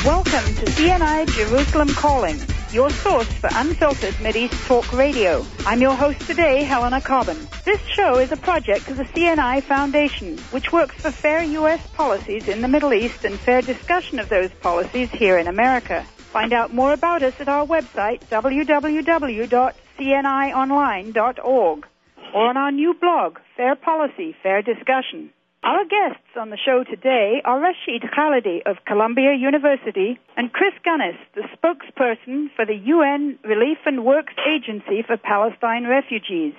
Welcome to CNI Jerusalem Calling, your source for unfiltered Mideast talk radio. I'm your host today, Helena Cobban. This show is a project of the CNI Foundation, which works for fair U.S. policies in the Middle East and fair discussion of those policies here in America. Find out more about us at our website, www.cnionline.org, or on our new blog, Fair Policy, Fair Discussion. Our guests on the show today are Rashid Khalidi of Columbia University and Chris Gunness, the spokesperson for the UN Relief and Works Agency for Palestine Refugees,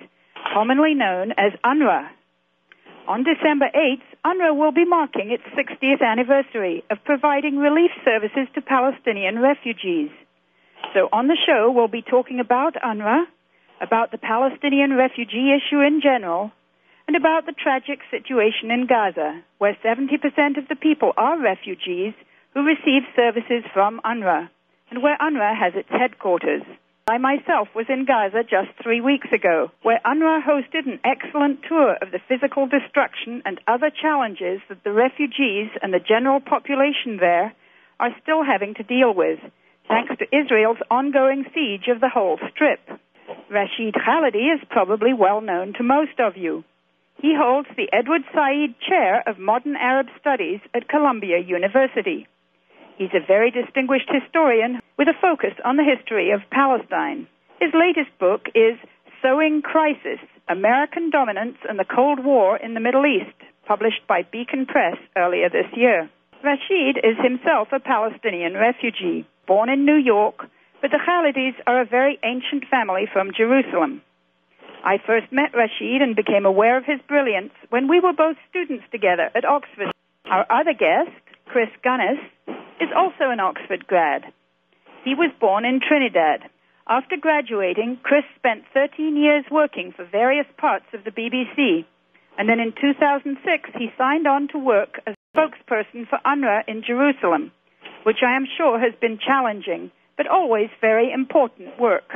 commonly known as UNRWA. On December 8th, UNRWA will be marking its 60th anniversary of providing relief services to Palestinian refugees. So on the show, we'll be talking about UNRWA, about the Palestinian refugee issue in general, and about the tragic situation in Gaza, where 70% of the people are refugees who receive services from UNRWA, and where UNRWA has its headquarters. I myself was in Gaza just 3 weeks ago, where UNRWA hosted an excellent tour of the physical destruction and other challenges that the refugees and the general population there are still having to deal with, thanks to Israel's ongoing siege of the whole strip. Rashid Khalidi is probably well known to most of you. He holds the Edward Said Chair of Modern Arab Studies at Columbia University. He's a very distinguished historian with a focus on the history of Palestine. His latest book is Sowing Crisis, American Dominance and the Cold War in the Middle East, published by Beacon Press earlier this year. Rashid is himself a Palestinian refugee, born in New York, but the Khalidis are a very ancient family from Jerusalem. I first met Rashid and became aware of his brilliance when we were both students together at Oxford. Our other guest, Chris Gunness, is also an Oxford grad. He was born in Trinidad. After graduating, Chris spent 13 years working for various parts of the BBC, and then in 2006 he signed on to work as spokesperson for UNRWA in Jerusalem, which I am sure has been challenging, but always very important work.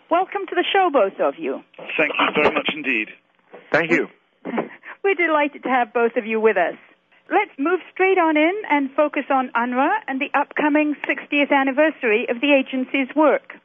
Welcome to the show, both of you. Thank you very much indeed. Thank you. We're delighted to have both of you with us. Let's move straight on in and focus on UNRWA and the upcoming 60th anniversary of the agency's work.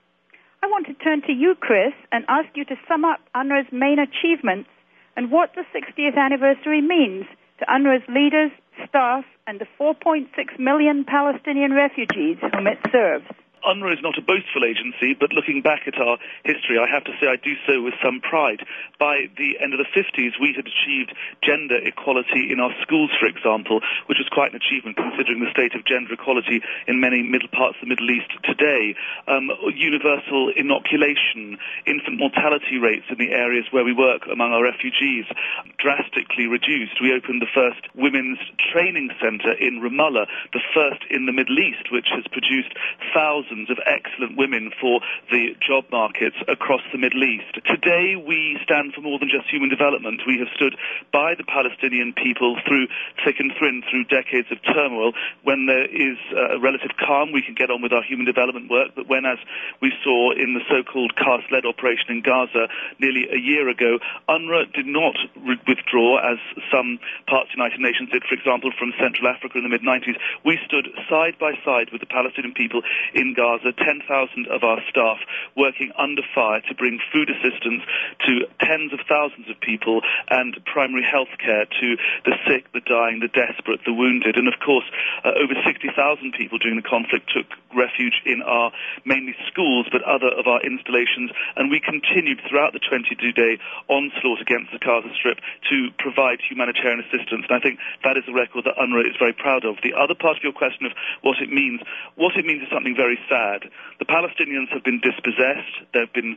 I want to turn to you, Chris, and ask you to sum up UNRWA's main achievements and what the 60th anniversary means to UNRWA's leaders, staff, and the 4.6 million Palestinian refugees whom it serves. UNRWA is not a boastful agency, but looking back at our history, I have to say I do so with some pride. By the end of the 50s, we had achieved gender equality in our schools, for example, which was quite an achievement considering the state of gender equality in many middle parts of the Middle East today. Universal inoculation, infant mortality rates in the areas where we work among our refugees drastically reduced. We opened the first women's training centre in Ramallah, the first in the Middle East, which has produced thousands of excellent women for the job markets across the Middle East. Today we stand for more than just human development. We have stood by the Palestinian people through thick and thin, through decades of turmoil. When there is a relative calm, we can get on with our human development work, but when, as we saw in the so-called cast-led operation in Gaza nearly a year ago, UNRWA did not withdraw, as some parts of the United Nations did, for example, from Central Africa in the mid-90s. We stood side by side with the Palestinian people in Gaza, 10,000 of our staff working under fire to bring food assistance to tens of thousands of people and primary health care to the sick, the dying, the desperate, the wounded. And of course, over 60,000 people during the conflict took refuge in our mainly schools, but other of our installations. And we continued throughout the 22-day onslaught against the Gaza Strip to provide humanitarian assistance. And I think that is a record that UNRWA is very proud of. The other part of your question of what it means is something very sad. The Palestinians have been dispossessed, they've been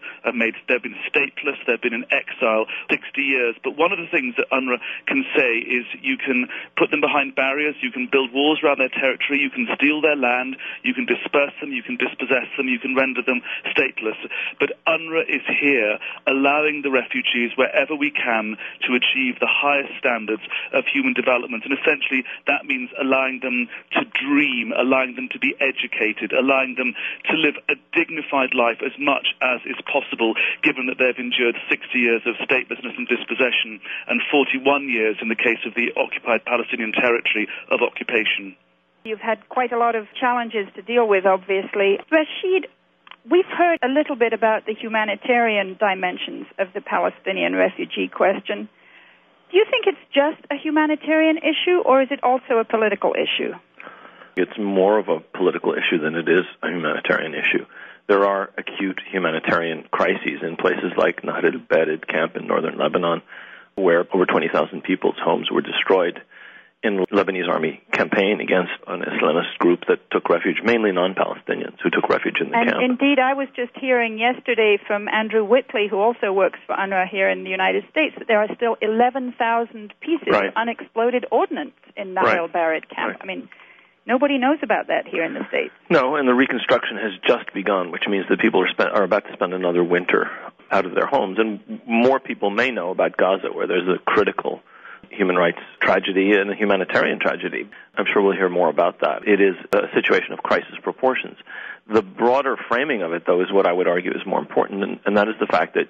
stateless, they've been in exile 60 years. But one of the things that UNRWA can say is you can put them behind barriers, you can build walls around their territory, you can steal their land, you can disperse them, you can dispossess them, you can render them stateless. But UNRWA is here allowing the refugees wherever we can to achieve the highest standards of human development. And essentially that means allowing them to dream, allowing them to be educated, allowing them to live a dignified life as much as is possible, given that they've endured 60 years of statelessness and dispossession and 41 years in the case of the occupied Palestinian territory of occupation. You've had quite a lot of challenges to deal with, obviously. Rashid, we've heard a little bit about the humanitarian dimensions of the Palestinian refugee question. Do you think it's just a humanitarian issue, or is it also a political issue? It's more of a political issue than it is a humanitarian issue. There are acute humanitarian crises in places like Nahr al-Barid camp in northern Lebanon, where over 20,000 people's homes were destroyed in the Lebanese army campaign against an Islamist group that took refuge, mainly non-Palestinians who took refuge in the camp. And indeed, I was just hearing yesterday from Andrew Whitley, who also works for UNRWA here in the United States, that there are still 11,000 pieces of unexploded ordnance in Nahr al-Barid camp. I mean, nobody knows about that here in the States. No, and the reconstruction has just begun, which means that people are about to spend another winter out of their homes. And more people may know about Gaza, where there's a critical human rights tragedy and a humanitarian tragedy. I'm sure we'll hear more about that. It is a situation of crisis proportions. The broader framing of it, though, is what I would argue is more important, and that is the fact that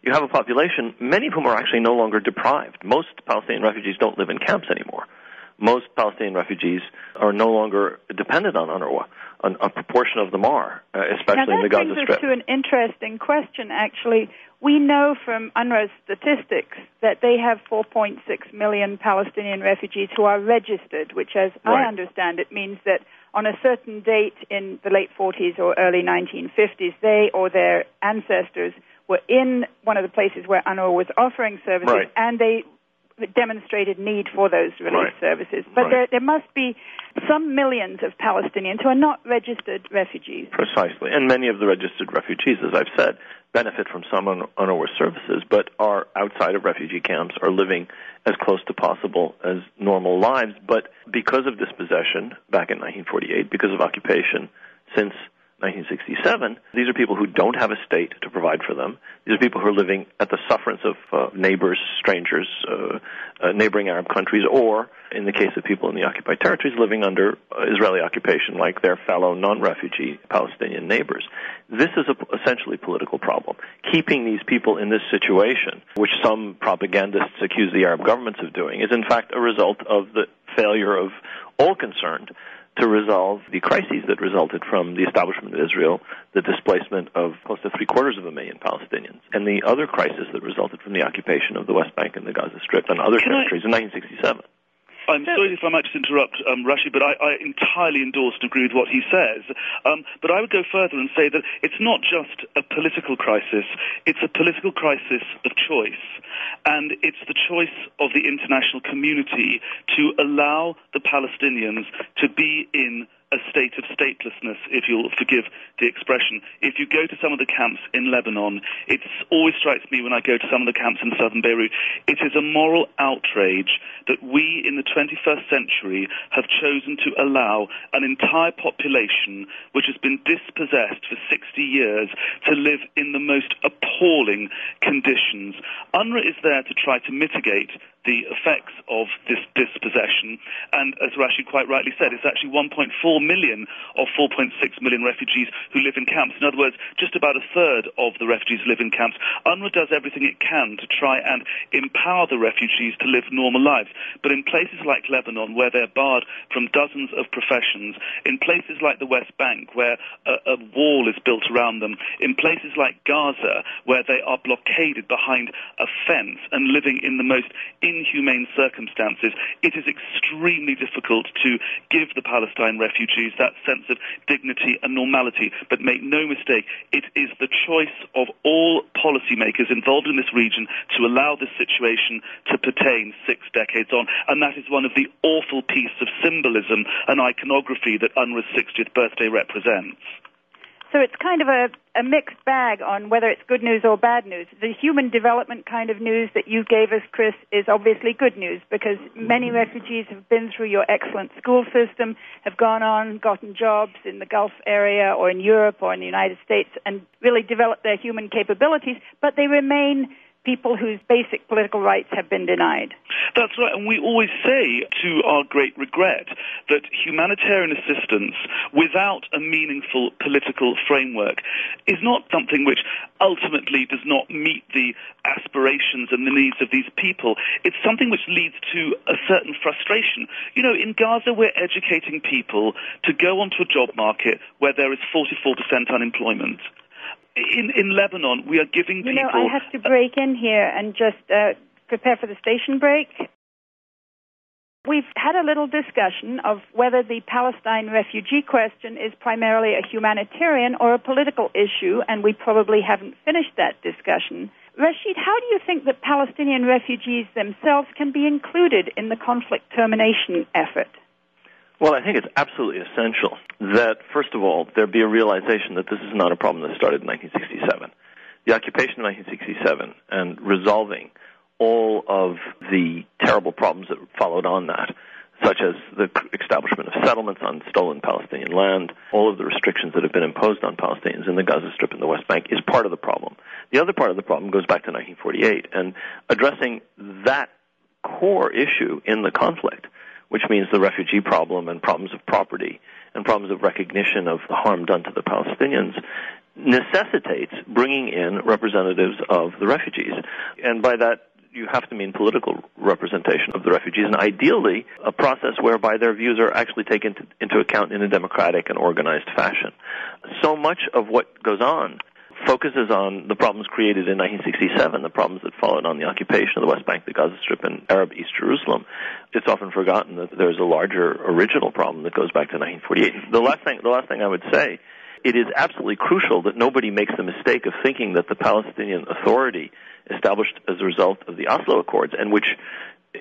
you have a population, many of whom are actually no longer deprived. Most Palestinian refugees don't live in camps anymore. Most Palestinian refugees are no longer dependent on UNRWA. A proportion of them are, especially in the Gaza Strip. That brings us to an interesting question, actually. We know from UNRWA's statistics that they have 4.6 million Palestinian refugees who are registered, which, as I understand it, means that on a certain date in the late 40s or early 1950s, they or their ancestors were in one of the places where UNRWA was offering services, and they demonstrated need for those relief services. But there must be some millions of Palestinians who are not registered refugees. Precisely. And many of the registered refugees, as I've said, benefit from some UNRWA services, but are outside of refugee camps, are living as close to possible as normal lives. But because of dispossession back in 1948, because of occupation since 1967, these are people who don't have a state to provide for them. These are people who are living at the sufferance of neighbors, strangers, neighboring Arab countries, or, in the case of people in the occupied territories, living under Israeli occupation like their fellow non-refugee Palestinian neighbors. This is essentially a political problem. Keeping these people in this situation, which some propagandists accuse the Arab governments of doing, is in fact a result of the failure of all concerned to resolve the crises that resulted from the establishment of Israel, the displacement of close to 750,000 Palestinians, and the other crisis that resulted from the occupation of the West Bank and the Gaza Strip and other territories in 1967. I'm sorry if I might just interrupt, Rashid, but I entirely endorse and agree with what he says. But I would go further and say that it's not just a political crisis, it's a political crisis of choice. And it's the choice of the international community to allow the Palestinians to be in a state of statelessness, if you'll forgive the expression. If you go to some of the camps in Lebanon, it always strikes me when I go to some of the camps in southern Beirut, it is a moral outrage that we in the 21st century have chosen to allow an entire population which has been dispossessed for 60 years to live in the most appalling conditions. UNRWA is there to try to mitigate the effects of this dispossession, and as Rashid quite rightly said, it's actually 1.4 million of 4.6 million refugees who live in camps. In other words, just about a third of the refugees live in camps. UNRWA does everything it can to try and empower the refugees to live normal lives, but in places like Lebanon, where they're barred from dozens of professions, in places like the West Bank, where a wall is built around them, in places like Gaza, where they are blockaded behind a fence and living in the most inhumane circumstances, it is extremely difficult to give the Palestine refugees that sense of dignity and normality. But make no mistake, it is the choice of all policymakers involved in this region to allow this situation to pertain 6 decades on. And that is one of the awful pieces of symbolism and iconography that UNRWA's 60th birthday represents. So it's kind of a mixed bag on whether it's good news or bad news. The human development kind of news that you gave us, Chris, is obviously good news because many refugees have been through your excellent school system, have gone on, gotten jobs in the Gulf area or in Europe or in the United States and really developed their human capabilities, but they remain people whose basic political rights have been denied. That's right, and we always say, to our great regret, that humanitarian assistance without a meaningful political framework is not something which ultimately does not meet the aspirations and the needs of these people. It's something which leads to a certain frustration. You know, in Gaza, we're educating people to go onto a job market where there is 44% unemployment. In Lebanon, we are giving people... You know, I have to break in here and just prepare for the station break. We've had a little discussion of whether the Palestine refugee question is primarily a humanitarian or a political issue, and we probably haven't finished that discussion. Rashid, how do you think that Palestinian refugees themselves can be included in the conflict termination effort? Well, I think it's absolutely essential that, first of all, there be a realization that this is not a problem that started in 1967. The occupation of 1967 and resolving all of the terrible problems that followed on that, such as the establishment of settlements on stolen Palestinian land, all of the restrictions that have been imposed on Palestinians in the Gaza Strip and the West Bank, is part of the problem. The other part of the problem goes back to 1948, and addressing that core issue in the conflict, which means the refugee problem and problems of property and problems of recognition of the harm done to the Palestinians, necessitates bringing in representatives of the refugees. And by that, you have to mean political representation of the refugees, and ideally a process whereby their views are actually taken into account in a democratic and organized fashion. So much of what goes on focuses on the problems created in 1967, the problems that followed on the occupation of the West Bank, the Gaza Strip, and Arab East Jerusalem. It's often forgotten that there's a larger original problem that goes back to 1948. The last thing I would say, it is absolutely crucial that nobody makes the mistake of thinking that the Palestinian Authority, established as a result of the Oslo Accords, and which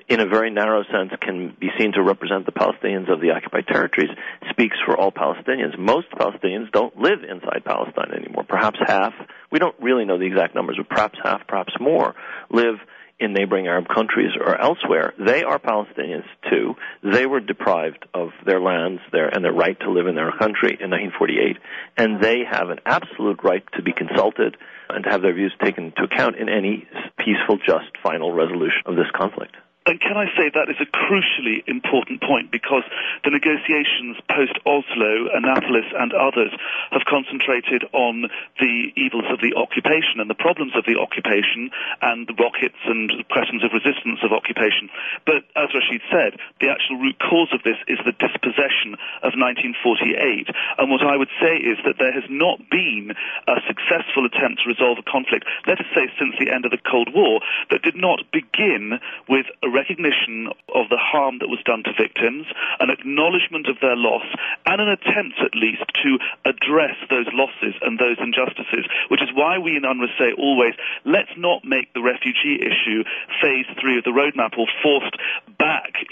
in a very narrow sense can be seen to represent the Palestinians of the occupied territories, speaks for all Palestinians. Most Palestinians don't live inside Palestine anymore. Perhaps half, we don't really know the exact numbers, but perhaps half, perhaps more, live in neighboring Arab countries or elsewhere. They are Palestinians too. They were deprived of their lands and their right to live in their country in 1948, and they have an absolute right to be consulted and to have their views taken into account in any peaceful, just, final resolution of this conflict. And can I say that is a crucially important point, because the negotiations post-Oslo, Annapolis and others have concentrated on the evils of the occupation and the problems of the occupation and the rockets and questions of resistance of occupation. But as Rashid said, the actual root cause of this is the dispossession of 1948. And what I would say is that there has not been a successful attempt to resolve a conflict, let us say since the end of the Cold War, that did not begin with a recognition of the harm that was done to victims, an acknowledgement of their loss, and an attempt at least to address those losses and those injustices, which is why we in UNRWA say always, let's not make the refugee issue phase 3 of the roadmap or forced back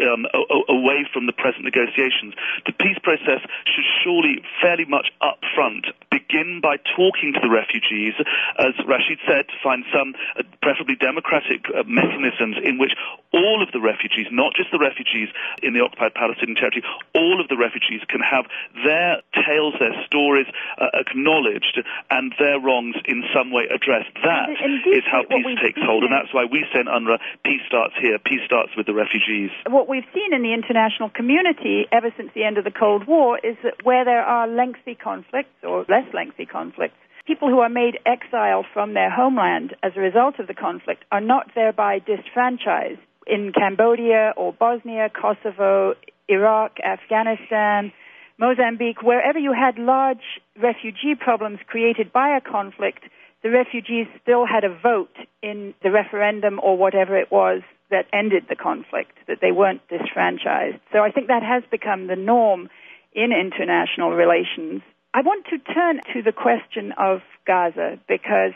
away from the present negotiations. The peace process should surely fairly much up front begin by talking to the refugees, as Rashid said, to find some preferably democratic mechanisms in which all of the refugees, not just the refugees in the occupied Palestinian territory, all of the refugees can have their tales, their stories acknowledged and their wrongs in some way addressed. That is how peace takes hold, and that's why we say in UNRWA, peace starts here, peace starts with the refugees. What we've seen in the international community ever since the end of the Cold War is that where there are lengthy conflicts or less lengthy conflicts, people who are made exile from their homeland as a result of the conflict are not thereby disfranchised. In Cambodia or Bosnia, Kosovo, Iraq, Afghanistan, Mozambique, wherever you had large refugee problems created by a conflict, the refugees still had a vote in the referendum or whatever it was that ended the conflict, that they weren't disfranchised. So I think that has become the norm in international relations. I want to turn to the question of Gaza, because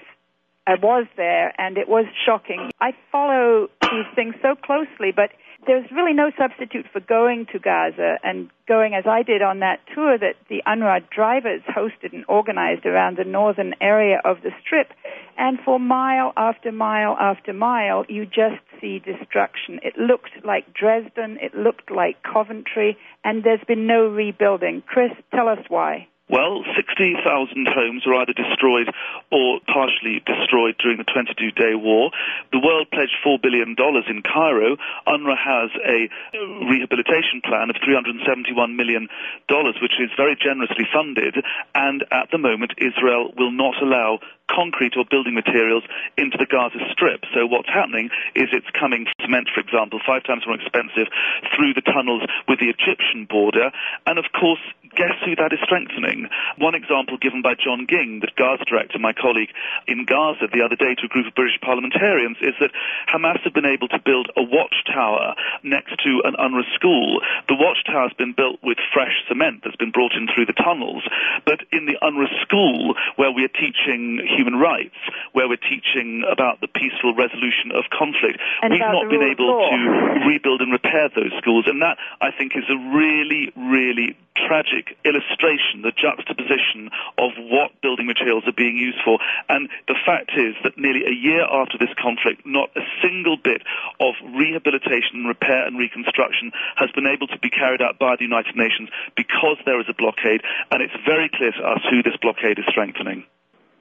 I was there, and it was shocking. I follow these things so closely, but there's really no substitute for going to Gaza and going, as I did on that tour that the UNRWA drivers hosted and organized around the northern area of the Strip. And for mile after mile after mile, you just see destruction. It looked like Dresden, it looked like Coventry, and there's been no rebuilding. Chris, tell us why. Well, 60,000 homes were either destroyed or partially destroyed during the 22-day war. The world pledged $4 billion in Cairo. UNRWA has a rehabilitation plan of $371 million, which is very generously funded, and at the moment Israel will not allow concrete or building materials into the Gaza Strip. So what's happening is it's coming, cement, for example, 5 times more expensive through the tunnels with the Egyptian border, and of course, guess who that is strengthening? One example given by John Ging, the Gaza director, my colleague in Gaza, the other day to a group of British parliamentarians, is that Hamas have been able to build a watchtower next to an UNRWA school. The watchtower has been built with fresh cement that's been brought in through the tunnels, but in the UNRWA school, where we are teaching human rights, where we're teaching about the peaceful resolution of conflict, we've not been able to rebuild and repair those schools, and that, I think, is a really, really tragic illustration, the juxtaposition of what building materials are being used for. And the fact is that nearly a year after this conflict, not a single bit of rehabilitation, repair and reconstruction has been able to be carried out by the United Nations because there is a blockade, and it's very clear to us who this blockade is strengthening.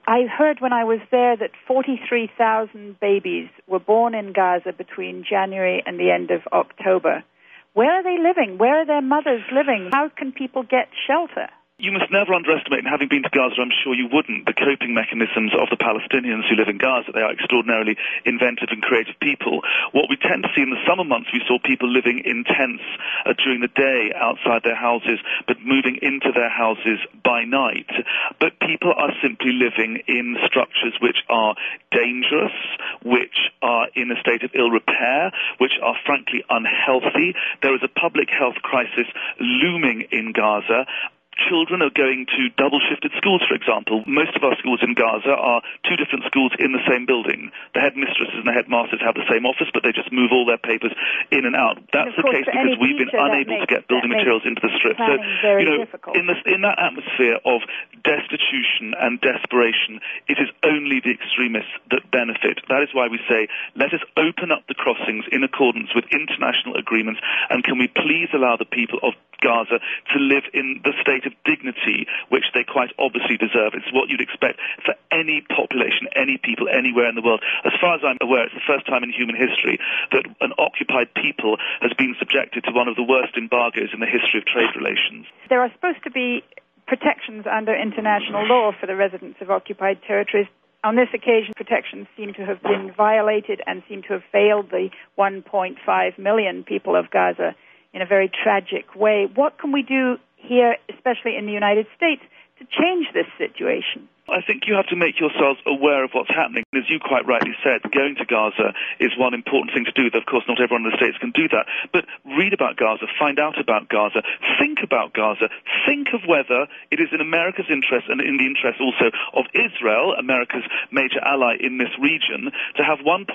I heard when I was there that 43,000 babies were born in Gaza between January and the end of October. Where are they living? Where are their mothers living? How can people get shelter? You must never underestimate, and having been to Gaza, I'm sure you wouldn't, the coping mechanisms of the Palestinians who live in Gaza. They are extraordinarily inventive and creative people. What we tend to see in the summer months, we saw people living in tents during the day outside their houses, but moving into their houses by night. But people are simply living in structures which are dangerous, which are in a state of ill repair, which are frankly unhealthy. There is a public health crisis looming in Gaza. Children are going to double-shifted schools, for example. Most of our schools in Gaza are 2 different schools in the same building. The headmistresses and the headmasters have the same office, but they just move all their papers in and out. That's the case because we've been unable to get building materials into the Strip. So, in that atmosphere of destitution and desperation, it is only the extremists that benefit. That is why we say, let us open up the crossings in accordance with international agreements, and can we please allow the people of Gaza to live in the state of dignity which they quite obviously deserve. It's what you'd expect for any population, any people, anywhere in the world. As far as I'm aware, it's the first time in human history that an occupied people has been subjected to one of the worst embargoes in the history of trade relations. There are supposed to be protections under international law for the residents of occupied territories. On this occasion, protections seem to have been violated and seem to have failed the 1.5 million people of Gaza in a very tragic way. What can we do here, especially in the United States, to change this situation? I think you have to make yourselves aware of what's happening. As you quite rightly said, going to Gaza is one important thing to do. Of course, not everyone in the States can do that. But read about Gaza, find out about Gaza, think about Gaza, think of whether it is in America's interest and in the interest also of Israel, America's major ally in this region, to have 1.5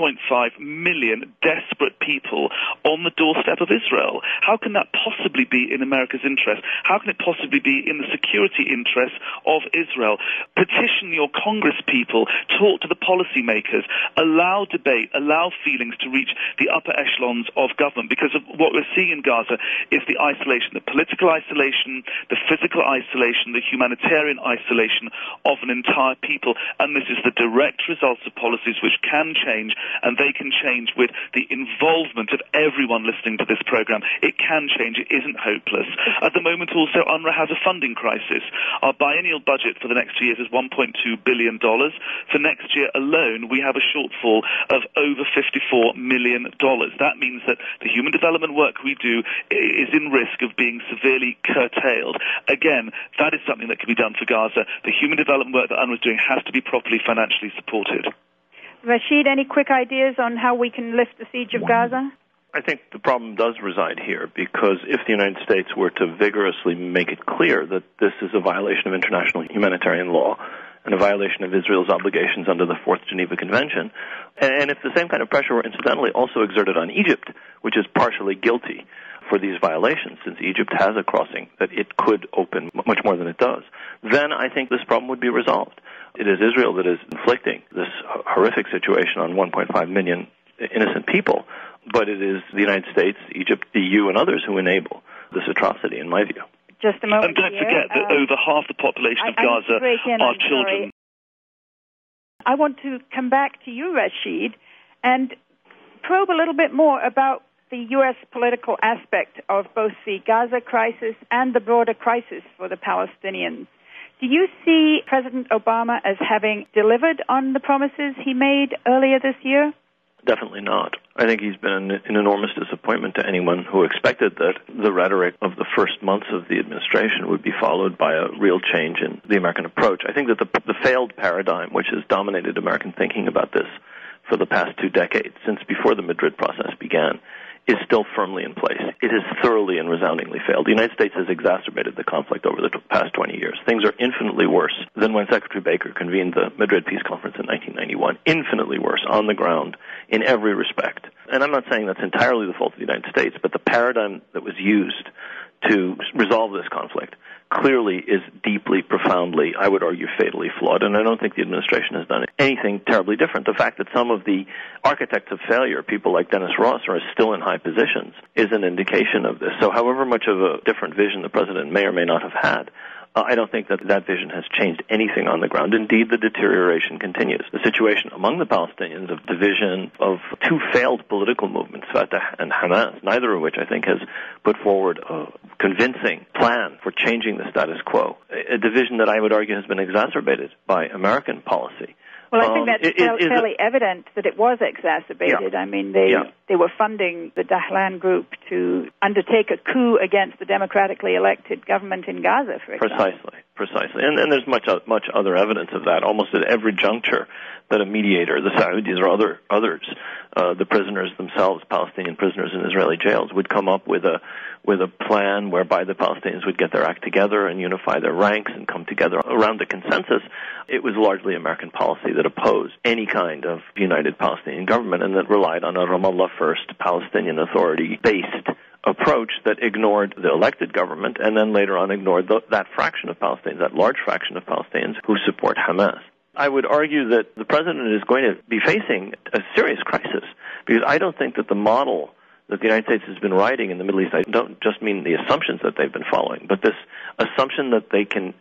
million desperate people on the doorstep of Israel. How can that possibly be in America's interest? How can it possibly be in the security interests of Israel? Petition your Congress people, talk to the policymakers, allow debate, allow feelings to reach the upper echelons of government, because of what we're seeing in Gaza is the isolation, the political isolation, the physical isolation, the humanitarian isolation of an entire people, and this is the direct result of policies which can change, and they can change with the involvement of everyone listening to this program. It can change, it isn't hopeless. At the moment also, UNRWA has a funding crisis. Our biennial budget for the next 2 years is $1.2 billion. For next year alone, we have a shortfall of over $54 million. That means that the human development work we do is in risk of being severely curtailed. Again, that is something that can be done for Gaza. The human development work that UNRWA is doing has to be properly financially supported. Rashid, any quick ideas on how we can lift the siege of Gaza? I think the problem does reside here, because if the United States were to vigorously make it clear that this is a violation of international humanitarian law and a violation of Israel's obligations under the Fourth Geneva Convention, and if the same kind of pressure were incidentally also exerted on Egypt, which is partially guilty for these violations, since Egypt has a crossing that it could open much more than it does, then I think this problem would be resolved. It is Israel that is inflicting this horrific situation on 1.5 million innocent people, but it is the United States, Egypt, the EU, and others who enable this atrocity, in my view. just a moment. And don't forget that over half the population of Gaza are children. I want to come back to you, Rashid, and probe a little bit more about the U.S. political aspect of both the Gaza crisis and the broader crisis for the Palestinians. Do you see President Obama as having delivered on the promises he made earlier this year? Definitely not. I think he's been an enormous disappointment to anyone who expected that the rhetoric of the first months of the administration would be followed by a real change in the American approach. I think that the failed paradigm, which has dominated American thinking about this for the past 2 decades, since before the Madrid process began, is still firmly in place. It has thoroughly and resoundingly failed. The United States has exacerbated the conflict over the past 20 years. Things are infinitely worse than when Secretary Baker convened the Madrid Peace Conference in 1991. Infinitely worse on the ground in every respect. And I'm not saying that's entirely the fault of the United States, but the paradigm that was used to resolve this conflict clearly is deeply, profoundly, I would argue, fatally flawed. And I don't think the administration has done anything terribly different. The fact that some of the architects of failure, people like Dennis Ross, are still in high positions is an indication of this. So however much of a different vision the president may or may not have had, I don't think that vision has changed anything on the ground. Indeed, the deterioration continues. The situation among the Palestinians of division of 2 failed political movements, Fatah and Hamas, neither of which I think has put forward a convincing plan for changing the status quo, a division that I would argue has been exacerbated by American policy. Well, I think that's fairly evident that it was exacerbated. Yeah. I mean, they were funding the Dahlan group to undertake a coup against the democratically elected government in Gaza, for example. Precisely. And there's much other evidence of that. Almost at every juncture that a mediator, the Saudis or others, the prisoners themselves, Palestinian prisoners in Israeli jails, would come up with a plan whereby the Palestinians would get their act together and unify their ranks and come together around a consensus. It was largely American policy that opposed any kind of united Palestinian government and that relied on a Ramallah first, Palestinian Authority-based approach that ignored the elected government and then later on ignored that fraction of Palestinians, that large fraction of Palestinians who support Hamas. I would argue that the president is going to be facing a serious crisis because I don't think that the model that the United States has been riding in the Middle East, I don't just mean the assumptions that they've been following, but this assumption that they can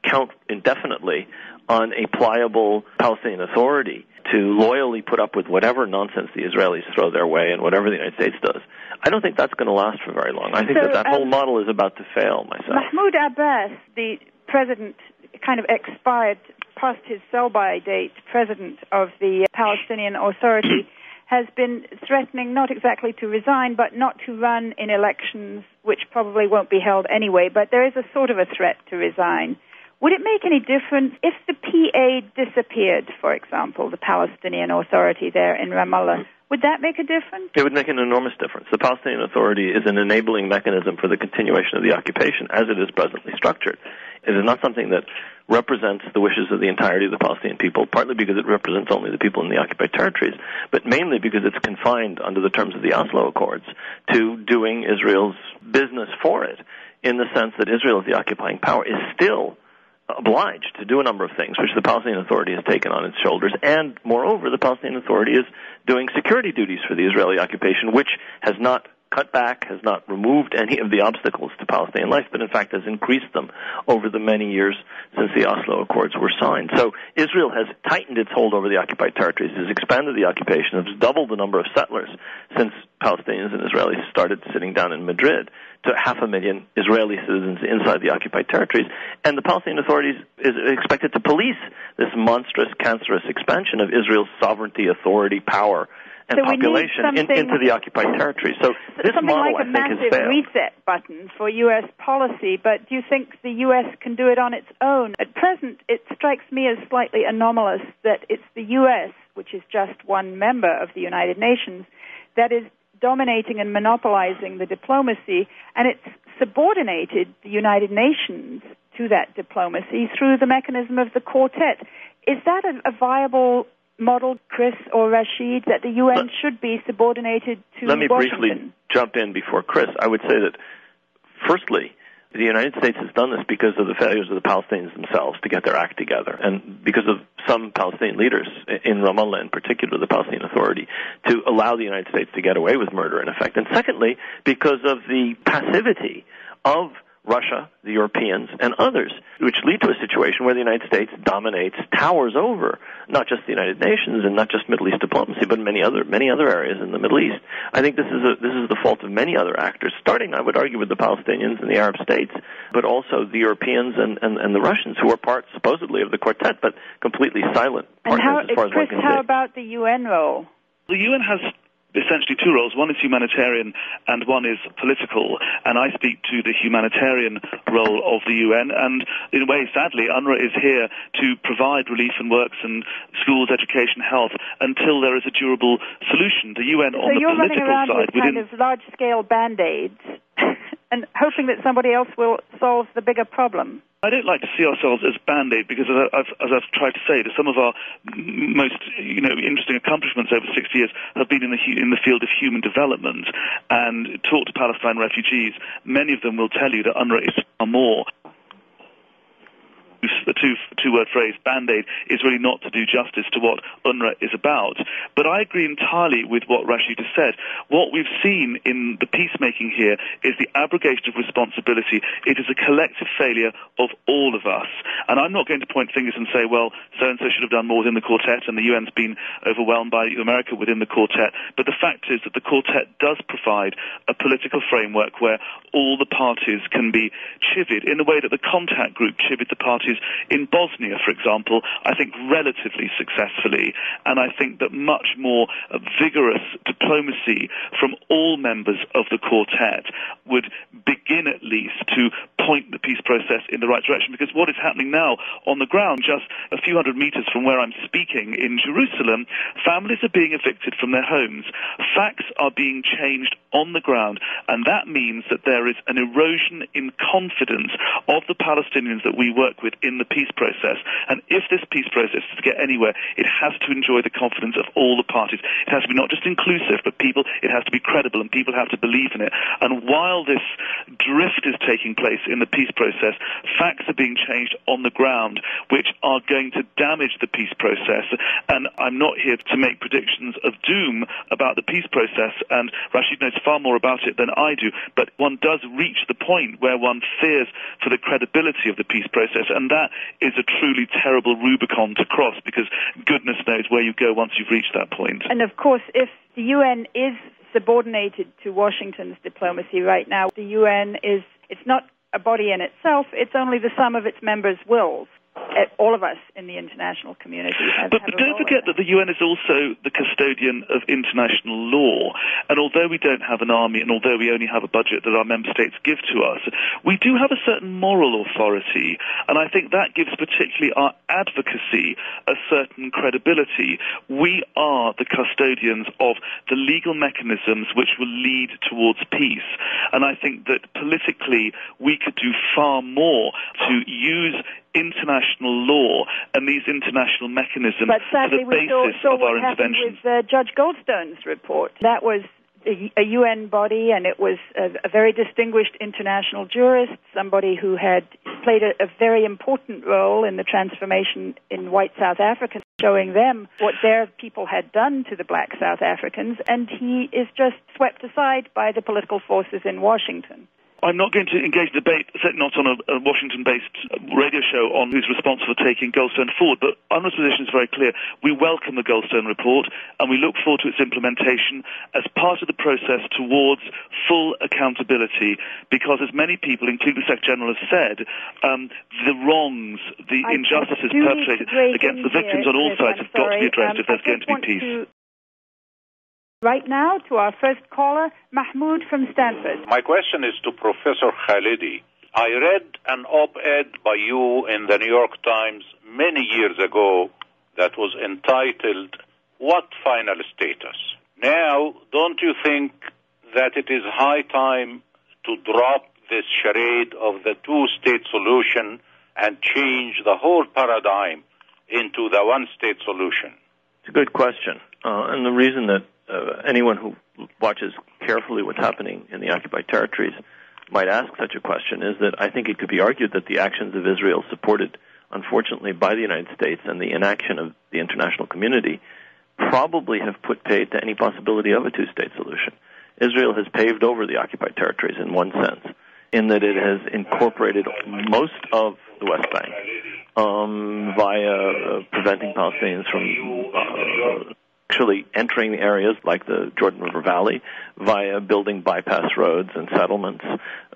count indefinitely on a pliable Palestinian Authority to loyally put up with whatever nonsense the Israelis throw their way and whatever the United States does. I don't think that's going to last for very long. I think that whole model is about to fail myself. Mahmoud Abbas, the president, kind of expired past his sell-by date, president of the Palestinian Authority, has been threatening not exactly to resign, but not to run in elections, which probably won't be held anyway, but there is a sort of a threat to resign. Would it make any difference if the PA disappeared, for example, the Palestinian Authority there in Ramallah? Would that make a difference? It would make an enormous difference. The Palestinian Authority is an enabling mechanism for the continuation of the occupation as it is presently structured. It is not something that represents the wishes of the entirety of the Palestinian people, partly because it represents only the people in the occupied territories, but mainly because it's confined under the terms of the Oslo Accords to doing Israel's business for it, in the sense that Israel, as the occupying power, is still obliged to do a number of things which the Palestinian Authority has taken on its shoulders, and moreover the Palestinian Authority is doing security duties for the Israeli occupation, which has not cut back, has not removed any of the obstacles to Palestinian life, but in fact has increased them over the many years since the Oslo Accords were signed. So Israel has tightened its hold over the occupied territories, has expanded the occupation, has doubled the number of settlers since Palestinians and Israelis started sitting down in Madrid to 500,000 Israeli citizens inside the occupied territories. And the Palestinian Authority is expected to police this monstrous, cancerous expansion of Israel's sovereignty, authority, power, and population into the occupied territory. So this model, like I think, has failed. Something like a massive reset button for U.S. policy, but do you think the U.S. can do it on its own? At present, it strikes me as slightly anomalous that it's the U.S., which is just one member of the United Nations, that is dominating and monopolizing the diplomacy, and it's subordinated the United Nations to that diplomacy through the mechanism of the quartet. Is that a viable model, Chris or Rashid, that the UN should be subordinated to Washington? Let me briefly jump in before Chris. I would say that, firstly, the United States has done this because of the failures of the Palestinians themselves to get their act together, and because of some Palestinian leaders, in Ramallah in particular, the Palestinian Authority, to allow the United States to get away with murder, in effect. And secondly, because of the passivity of Russia, the Europeans, and others, which lead to a situation where the United States dominates, towers over not just the United Nations and not just Middle East diplomacy, but many other areas in the Middle East. I think this is the fault of many other actors, starting, I would argue, with the Palestinians and the Arab states, but also the Europeans and the Russians, who are part, supposedly, of the quartet, but completely silent partners as far as one can see. How about the UN role? The UN has essentially two roles. One is humanitarian and one is political, and I speak to the humanitarian role of the UN, and in a way, sadly, UNRWA is here to provide relief and works and schools, education, health, until there is a durable solution. The UN on the political side... So you're running around with kind of large-scale Band-Aids and hoping that somebody else will solve the bigger problem. I don't like to see ourselves as Band-Aid because, as I've tried to say, some of our most interesting accomplishments over 60 years have been in the field of human development. And talk to Palestine refugees, many of them will tell you that UNRWA is far more. The two-word phrase, Band-Aid, is really not to do justice to what UNRWA is about. But I agree entirely with what Rashid has said. What we've seen in the peacemaking here is the abrogation of responsibility. It is a collective failure of all of us. And I'm not going to point fingers and say, well, so-and-so should have done more within the quartet, and the UN's been overwhelmed by America within the quartet. But the fact is that the quartet does provide a political framework where all the parties can be chivied in the way that the contact group chivied the parties in Bosnia, for example, I think relatively successfully, and I think that much more vigorous diplomacy from all members of the quartet would begin at least to point the peace process in the right direction, because what is happening now on the ground, just a few hundred meters from where I'm speaking in Jerusalem, families are being evicted from their homes. Facts are being changed on the ground, and that means that there is an erosion in confidence of the Palestinians that we work with in the peace process. And if this peace process is to get anywhere, it has to enjoy the confidence of all the parties. It has to be not just inclusive, but it has to be credible, and people have to believe in it. And while this drift is taking place in the peace process, facts are being changed on the ground, which are going to damage the peace process. And I'm not here to make predictions of doom about the peace process, and Rashid knows far more about it than I do, but one does reach the point where one fears for the credibility of the peace process, and that is a truly terrible Rubicon to cross, because goodness knows where you go once you've reached that point. And of course, if the UN is subordinated to Washington's diplomacy right now, the UN it's not a body in itself, it's only the sum of its members' wills. All of us in the international community have But don't forget that the UN is also the custodian of international law. And although we don't have an army, and although we only have a budget that our member states give to us, we do have a certain moral authority. And I think that gives particularly our advocacy a certain credibility. We are the custodians of the legal mechanisms which will lead towards peace. And I think that politically we could do far more to use international law and these international mechanisms for the basis of our intervention. With Judge Goldstone's report, that was a UN body, and it was a very distinguished international jurist, somebody who had played a very important role in the transformation in white South Africans, showing them what their people had done to the black South Africans, and he is just swept aside by the political forces in Washington. I'm not going to engage in debate, certainly not on a Washington-based radio show on who's responsible for taking Goldstone forward, but UNRWA's position is very clear. We welcome the Goldstone report, and we look forward to its implementation as part of the process towards full accountability, because as many people, including the Secretary General, have said, the wrongs, the injustices perpetrated against the victims on all sides have got to be addressed if there's going to be peace. Right now, to our first caller, Mahmoud from Stanford. My question is to Professor Khalidi. I read an op-ed by you in the New York Times many years ago that was entitled, "What Final Status?" Now, don't you think that it is high time to drop this charade of the two-state solution and change the whole paradigm into the one-state solution? It's a good question. And the reason that anyone who watches carefully what's happening in the occupied territories might ask such a question is that I think it could be argued that the actions of Israel, supported, unfortunately, by the United States and the inaction of the international community, probably have put paid to any possibility of a two-state solution. Israel has paved over the occupied territories in one sense. in that it has incorporated most of the West Bank via preventing Palestinians from actually entering areas like the Jordan River Valley, via building bypass roads and settlements,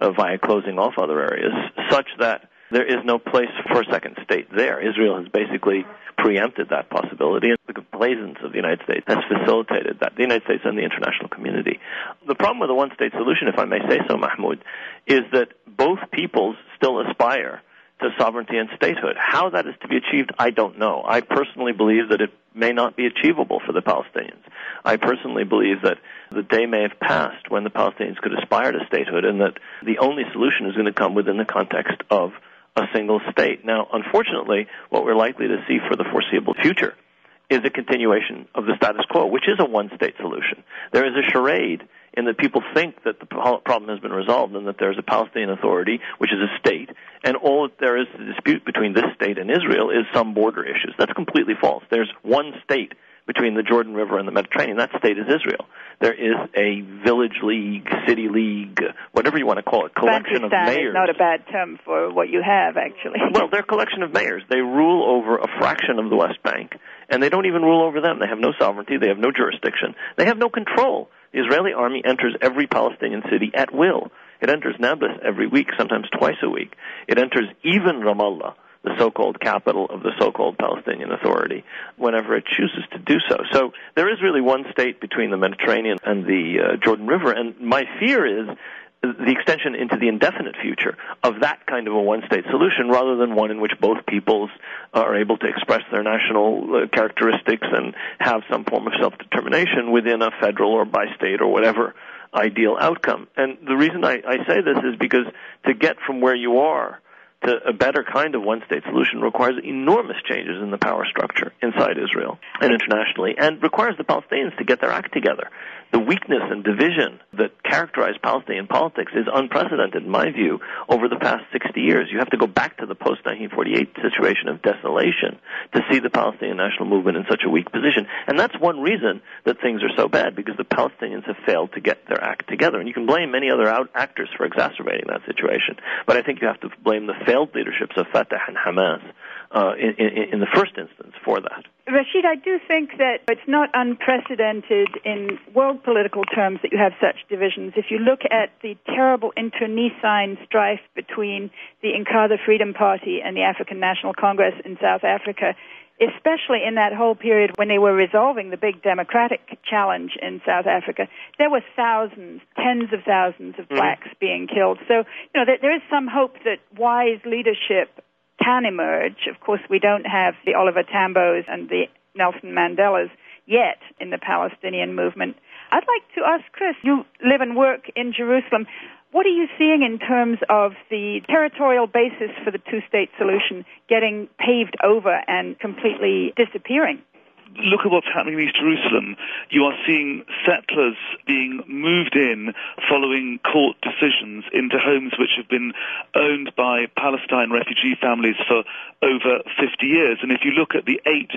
via closing off other areas, such that there is no place for a second state there. Israel has basically preempted that possibility, and the complaisance of the United States has facilitated that, the United States and the international community. The problem with the one-state solution, if I may say so, Mahmoud, is that both peoples still aspire to sovereignty and statehood. How that is to be achieved, I don't know. I personally believe that it may not be achievable for the Palestinians. I personally believe that the day may have passed when the Palestinians could aspire to statehood, and that the only solution is going to come within the context of a single state. Now, unfortunately, what we're likely to see for the foreseeable future is a continuation of the status quo, which is a one-state solution. There is a charade in that people think that the problem has been resolved and that there's a Palestinian Authority, which is a state, and all there is to dispute between this state and Israel is some border issues. That's completely false. There's one state between the Jordan River and the Mediterranean. That state is Israel. There is a village league, city league, whatever you want to call it, collection of mayors. Is not a bad term for what you have, actually. Well, they're a collection of mayors. They rule over a fraction of the West Bank, and they don't even rule over them. They have no sovereignty. They have no jurisdiction. They have no control. The Israeli army enters every Palestinian city at will. It enters Nablus every week, sometimes twice a week. It enters even Ramallah, the so-called capital of the so-called Palestinian Authority, whenever it chooses to do so. So there is really one state between the Mediterranean and the Jordan River, and my fear is the extension into the indefinite future of that kind of a one-state solution, rather than one in which both peoples are able to express their national characteristics and have some form of self-determination within a federal or bi-state or whatever ideal outcome. And the reason I say this is because to get from where you are to a better kind of one-state solution requires enormous changes in the power structure inside Israel and internationally, and requires the Palestinians to get their act together. The weakness and division that characterize Palestinian politics is unprecedented, in my view, over the past 60 years. You have to go back to the post-1948 situation of desolation to see the Palestinian national movement in such a weak position. And that's one reason that things are so bad, because the Palestinians have failed to get their act together. And you can blame many other actors for exacerbating that situation, but I think you have to blame the failed leaderships of Fatah and Hamas in the first instance for that. Rashid, I do think that it's not unprecedented in world political terms that you have such divisions. If you look at the terrible internecine strife between the Inkatha Freedom Party and the African National Congress in South Africa, especially in that whole period when they were resolving the big democratic challenge in South Africa, there were thousands, tens of thousands of blacks being killed. So, there is some hope that wise leadership can emerge. Of course, we don't have the Oliver Tambos and the Nelson Mandelas yet in the Palestinian movement. I'd like to ask Chris, you live and work in Jerusalem. What are you seeing in terms of the territorial basis for the two-state solution getting paved over and completely disappearing? Look at what's happening in East Jerusalem. You are seeing settlers being moved in following court decisions into homes which have been owned by Palestine refugee families for over 50 years. And if you look at the 8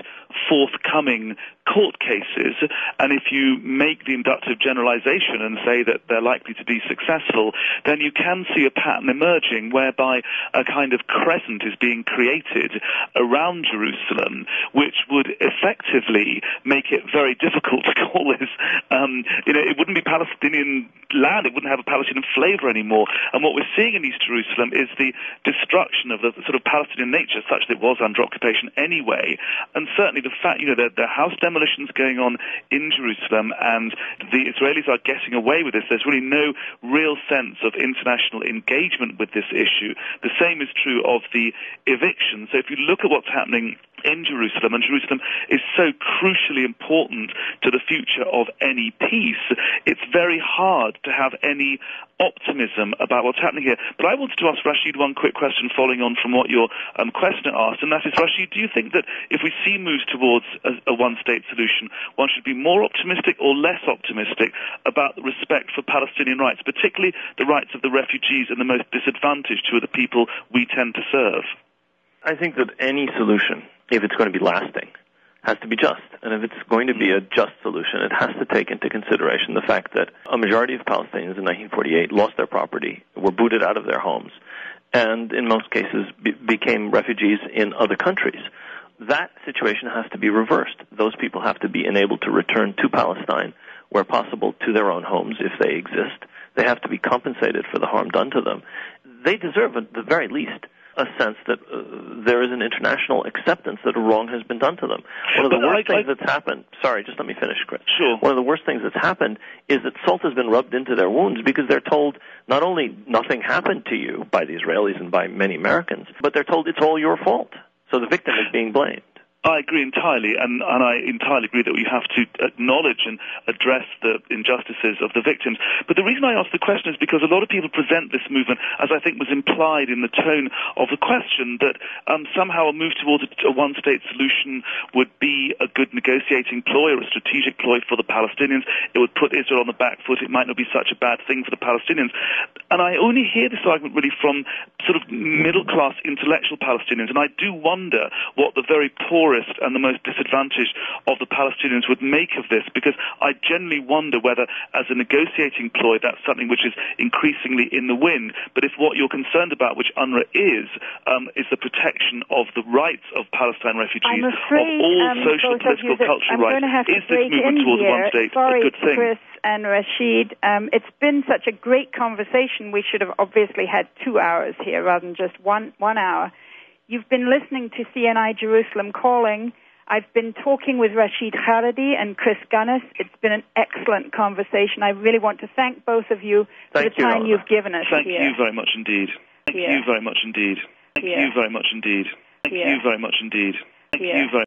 forthcoming court cases, and if you make the inductive generalization and say that they're likely to be successful, then you can see a pattern emerging whereby a kind of crescent is being created around Jerusalem, which would effectively make it very difficult to call this, it wouldn't be Palestinian land, it wouldn't have a Palestinian flavor anymore. And what we're seeing in East Jerusalem is the destruction of the sort of Palestinian nature, such that it was under occupation anyway. And certainly the fact, there are house demolitions going on in Jerusalem, and the Israelis are getting away with this. There's really no real sense of international engagement with this issue. The same is true of the eviction. So if you look at what's happening in Jerusalem, and Jerusalem is so crucially important to the future of any peace, it's very hard to have any optimism about what's happening here. But I wanted to ask Rashid one quick question following on from what your questioner asked, and that is, Rashid, do you think that if we see moves towards a one-state solution, one should be more optimistic or less optimistic about the respect for Palestinian rights, particularly the rights of the refugees and the most disadvantaged, who are the people we tend to serve? I think that any solution, if it's going to be lasting, has to be just. And if it's going to be a just solution, it has to take into consideration the fact that a majority of Palestinians in 1948 lost their property, were booted out of their homes, and in most cases became refugees in other countries. That situation has to be reversed. Those people have to be enabled to return to Palestine, where possible, to their own homes if they exist. They have to be compensated for the harm done to them. They deserve, at the very least, a sense that there is an international acceptance that a wrong has been done to them. One of the worst things that's happened... Sorry, just let me finish, Chris. Sure. One of the worst things that's happened is that salt has been rubbed into their wounds because they're told not only nothing happened to you by the Israelis and by many Americans, but they're told it's all your fault. So the victim is being blamed. I agree entirely, and I entirely agree that we have to acknowledge and address the injustices of the victims. But the reason I ask the question is because a lot of people present this movement, as I think was implied in the tone of the question, that somehow a move towards a one-state solution would be a good negotiating ploy or a strategic ploy for the Palestinians. It would put Israel on the back foot. It might not be such a bad thing for the Palestinians. And I only hear this argument really from sort of middle-class intellectual Palestinians, and I do wonder what the very poorest and the most disadvantaged of the Palestinians would make of this, because I generally wonder whether, as a negotiating ploy, that's something which is increasingly in the wind. But if what you're concerned about, which UNRWA is the protection of the rights of Palestine refugees, of all social, political, cultural rights, is this movement towards one state a good thing? Chris and Rashid, it's been such a great conversation. We should have obviously had 2 hours here rather than just one hour. You've been listening to CNI Jerusalem Calling. I've been talking with Rashid Khalidi and Chris Gunness. It's been an excellent conversation. I really want to thank both of you for the time you've given us here. Thank you very much indeed. Thank you very much indeed. Thank you very much indeed. Thank you very much indeed. Thank you very